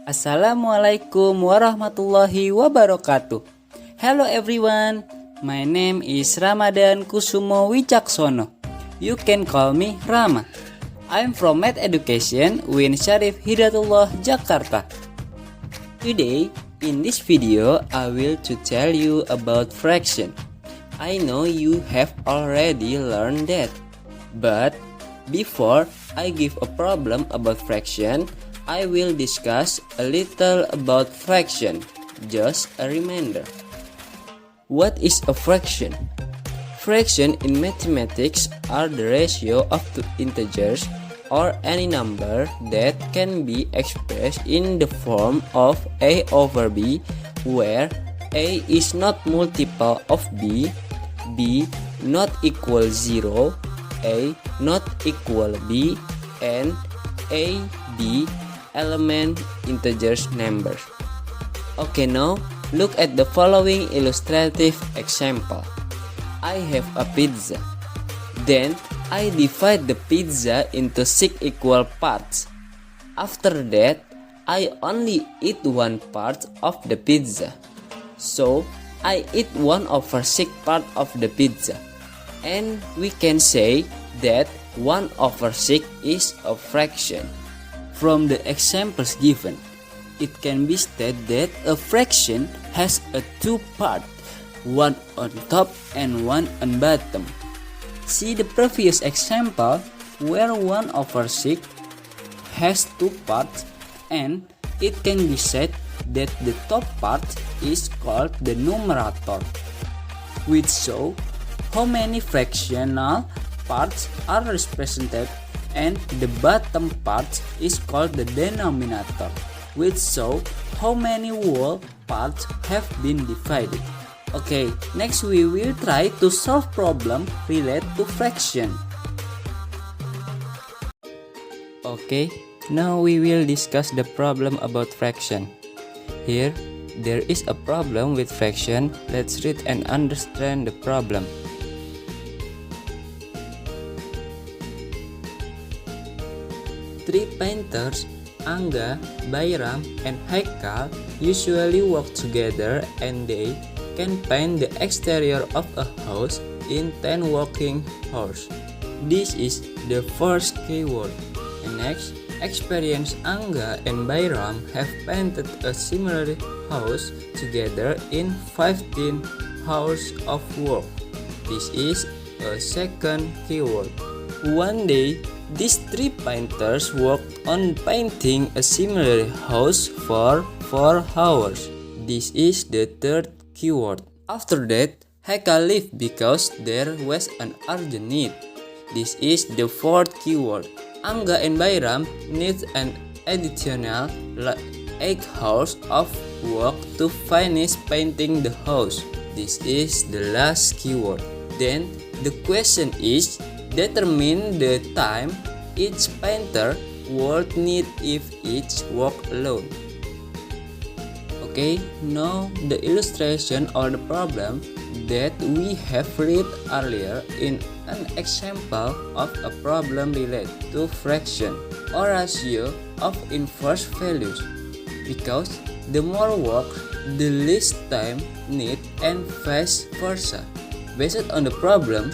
Assalamualaikum warahmatullahi wabarakatuh. Hello everyone, my name is Ramadan Kusumo Wicaksono. You can call me Rama. I'm from Math Education, Win Syarif Hidayatullah, Jakarta. Today, in this video, I will to tell you about fraction. I know you have already learned that, but before I give a problem about fraction, I will discuss a little about fraction. Just a reminder. What is a fraction? Fraction in mathematics are the ratio of two integers or any number that can be expressed in the form of a over b, where a is not multiple of b not equal 0, a not equal b, and a, b element integers numbers. Okay, now look at the following illustrative example. I have a pizza. Then I divide the pizza into 6 equal parts. After that, I only eat one part of the pizza. So I eat 1/6 part of the pizza. And we can say that 1/6 is a fraction. From the examples given, it can be stated that a fraction has a two part, one on top and one on bottom. See the previous example where 1/6 has two parts, and it can be said that the top part is called the numerator, which show how many fractional parts are represented, and the bottom part is called the denominator, which show how many whole parts have been divided. Okay, next we will try to solve problem related to fraction. Okay, now we will discuss the problem about fraction. Here, there is a problem with fraction. Let's read and understand the problem. Three painters, Angga, Bayram, and Haikal usually work together, and they can paint the exterior of a house in 10 working hours. This is the first keyword. And next, experienced Angga and Bayram have painted a similar house together in 15 hours of work. This is a second keyword. One day, these three painters worked on painting a similar house for 4 hours. This is the third keyword. After that, Haikal left because there was an urgent need. This is the fourth keyword. Angga and Bayram need an additional 8 hours of work to finish painting the house. This is the last keyword. Then the question is, determine the time each painter would need if each work alone. Okay, now the illustration or the problem that we have read earlier in an example of a problem related to fraction or ratio of inverse values, because the more work, the less time need, and vice versa. Based on the problem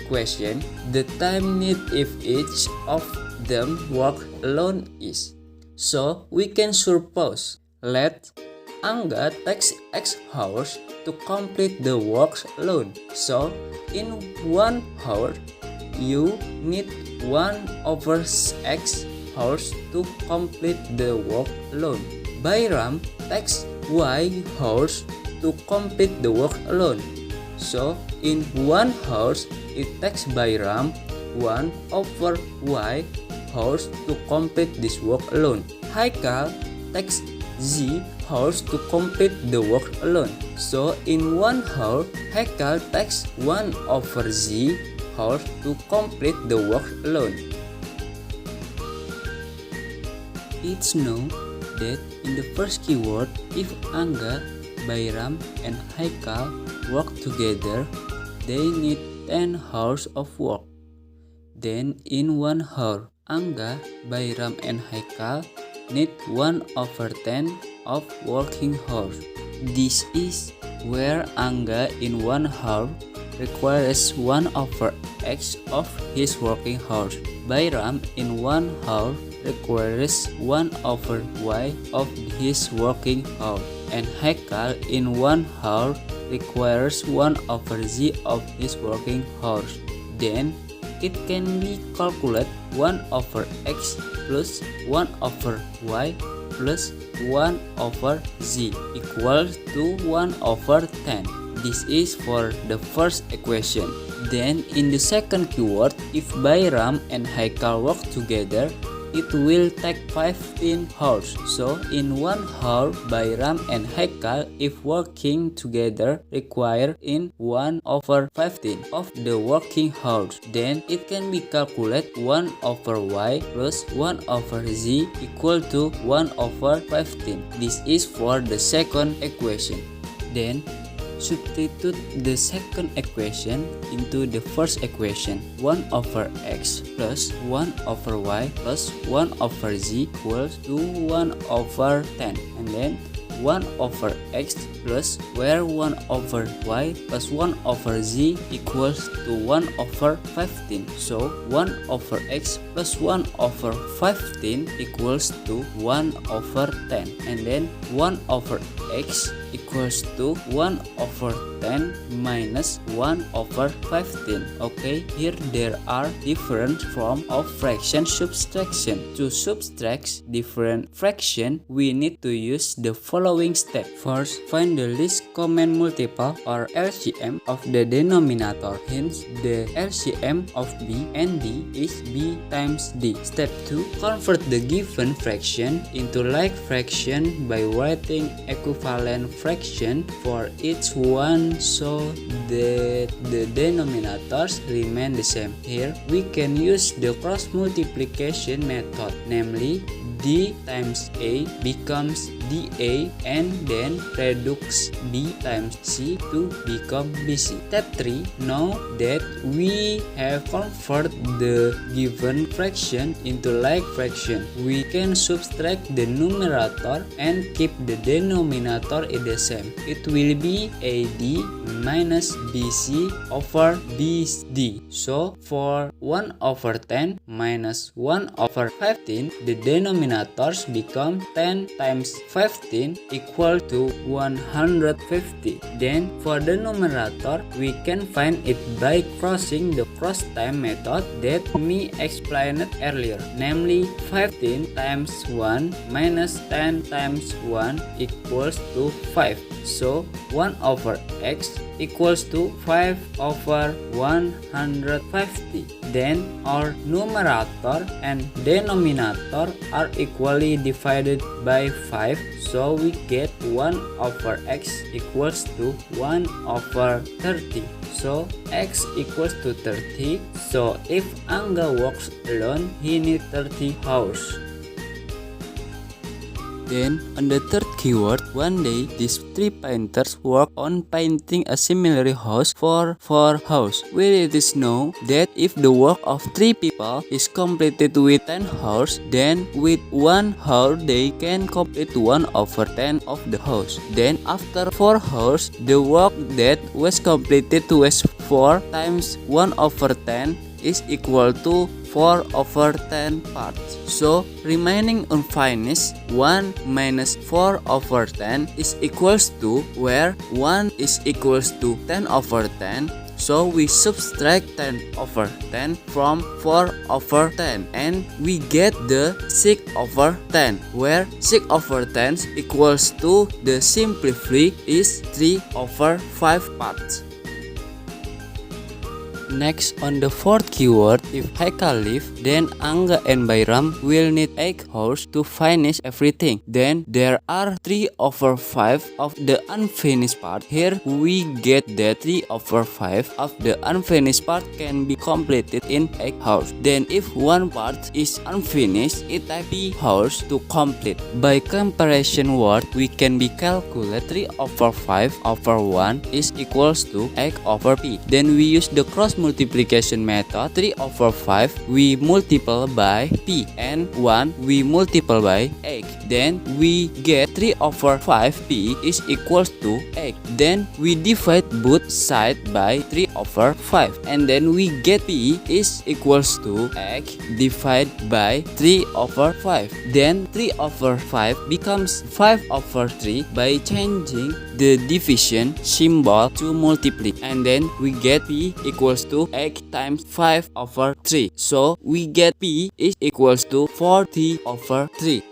question, the time need if each of them work alone is. So we can suppose, let Angga takes X hours to complete the work alone. So in 1 hour, you need 1/X hours to complete the work alone. Bayram takes Y hours to complete the work alone. So in 1 hour, it takes Bayram 1/Y hours to complete this work alone. Haikal takes Z hours to complete the work alone. So in 1 hour, Haikal takes 1/Z hours to complete the work alone. It's known that in the first keyword, if Angga, Bayram, and Haikal work together, they need 10 hours of work. Then in 1 hour, Angga, Bayram, and Haikal need 1 over 10 of working hours. This is where Angga in 1 hour requires 1 over X of his working hours. Bayram in 1 hour requires 1 over Y of his working hour. And Haikal in 1 hour requires 1 over Z of his working hours. Then it can be calculated 1 over X plus 1 over Y plus 1 over Z equals to 1 over 10. This is for the first equation. Then in the second keyword, if Bayram and Haikal work together, it will take 15 hours. So in 1 hour, Bayram and Haikal, if working together, require in 1 over 15 of the working hours. Then it can be calculated 1 over Y plus 1 over Z equal to 1 over 15. This is for the second equation. Then substitute the second equation into the first equation. 1 over X plus 1 over Y plus 1 over Z equals to 1 over 10. And then 1 over X plus where 1 over Y plus 1 over Z equals to 1 over 15. So 1 over X plus 1 over 15 equals to 1 over 10. And then 1 over X equals to 1 over 10 minus 1 over 15. Okay, here there are different forms of fraction subtraction. To subtract different fraction, we need to use the following step. First, find the least common multiple or LCM of the denominator. Hence, the LCM of B and D is B times D. Step 2, convert the given fraction into like fraction by writing equivalent fraction for each one so that the denominators remain the same. Here we can use the cross multiplication method, namely D times A becomes DA and then reduce B times C to become BC. Step 3, now that we have converted the given fraction into like fraction, we can subtract the numerator and keep the denominator the same. It will be AD minus BC over BD. So for 1 over 10 minus 1 over 15, the denominators become 10 times 15 equal to 150. Then for the numerator, we can find it by crossing the cross time method that me explained earlier, namely 15 times 1 minus 10 times 1 equals to 5. So 1 over X equals to 5 over 150. Then our numerator and denominator are equally divided by 5. So we get 1 over X equals to 1 over 30. So X equals to 30. So if Angga works alone, he needs 30 hours. Then, on the third keyword, one day these 3 painters work on painting a similar house for 4 hours. Where it is known that if the work of 3 people is completed with 10 hours, then with 1 hour they can complete 1 over 10 of the house. Then after 4 hours, the work that was completed was 4 times 1 over 10 is equal to 4 over 10 parts. So remaining unfinished 1 minus 4 over 10 is equals to where 1 is equals to 10 over 10. So we subtract 10 over 10 from 4 over 10 and we get the 6 over 10, where 6 over 10 equals to the simplify is 3 over 5 parts. Next, on the fourth keyword, if Haikal leave, then Angga and Bayram will need 8 hours to finish everything. Then there are 3 over 5 of the unfinished part. Here we get that 3 over 5 of the unfinished part can be completed in 8 hours. Then if one part is unfinished, it takes 3 hours to complete. By comparison word, we can be calculate 3 over 5 over 1 is equals to 8 over p. Then we use the cross multiplication method, 3 over 5 we multiply by p and 1 we multiply by x. Then we get 3 over 5p is equals to x. Then we divide both sides by 3 over 5 and then we get p is equals to x divided by 3 over 5. Then 3 over 5 becomes 5 over 3 by changing the division symbol to multiply, and then we get p equals to x times 5 over 3. So we get p is equals to 40 over 3.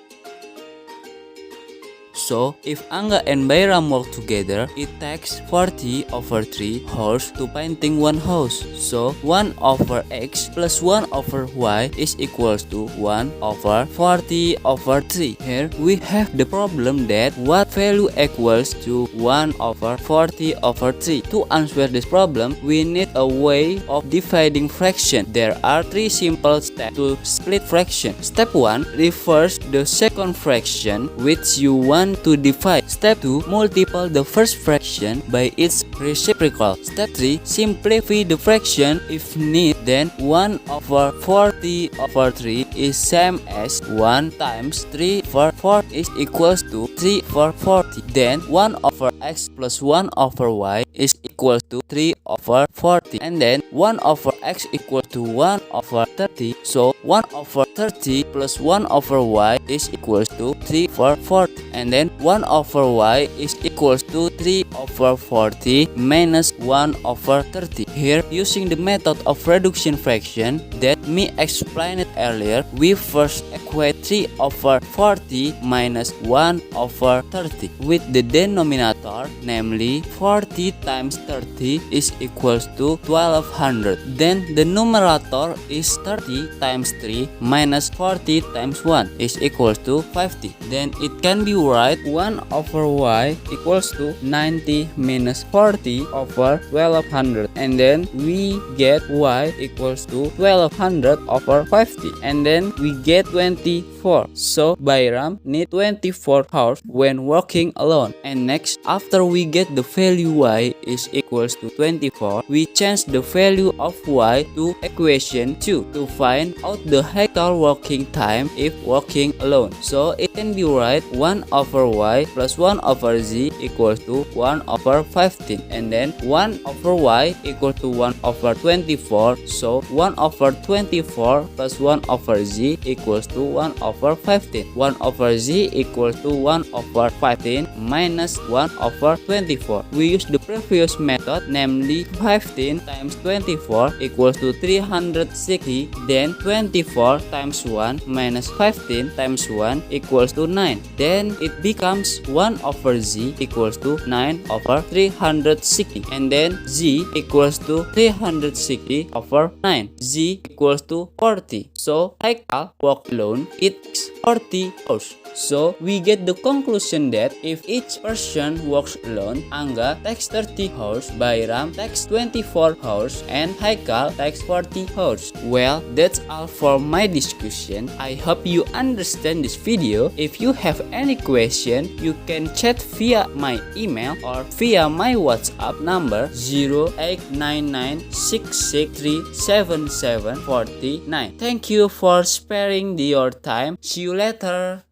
So, if Angga and Bayram work together, it takes 40 over 3 hours to painting one house. So, 1 over x plus 1 over y is equals to 1 over 40 over 3. Here, we have the problem that what value equals to 1 over 40 over 3. To answer this problem, we need a way of dividing fraction. There are 3 simple steps to split fraction. Step 1, reverse the second fraction which you want to divide. Step 2, multiply the first fraction by its reciprocal. Step 3, simplify the fraction if need. Then 1 over 40 over 3 is same as 1 times 3 over 4 is equals to 3 over 40. Then 1 over x plus 1 over y is equals to 3 over 40. And then 1 over x equals to 1 over 30. So 1 over 30 plus 1 over y is equals to 3 over 40. And then 1 over y is equals to 3 over 40 minus 1 over 30. Here, using the method of reduction fraction that me explained earlier, we first equate 3 over 40 minus 1 over 30 with the denominator, namely 40 times 30 is equals to 1200. Then the numerator is 30 times 3 minus 40 times 1 is equals to 50. Then it can be write 1 over y equals to 90 minus 40 over 1200, and then we get y equals to 1200 over 50, and then we get 24. So Bayram need 24 hours when working alone. And next, after we get the value y is equals to 24, we change the value of y to equation 2 to find out the actual working time if working alone. So it can be write 1 over y plus 1 over z equals to 1 over 15, and then 1 over y equal to 1 over 24. So 1 over 24 plus 1 over z equals to 1 over 15. 1 over z equals to 1 over 15 minus 1 over 24. We use the previous method, namely 15 times 24 equals to 360. Then 24 times 1 minus 15 times 1 equals to 9. Then it becomes 1 over z equals to 9 over 360, and then z equals to 360 over 9. Z equals to 40. So Haikal work alone, it's 40 hours. So we get the conclusion that if each person works alone, Angga takes 30 hours, Bayram takes 24 hours, and Haikal takes 40 hours. Well, that's all for my discussion. I hope you understand this video. If you have any question, you can chat via my email or via my WhatsApp number 089966377749. Thank you for sparing your time. See you later.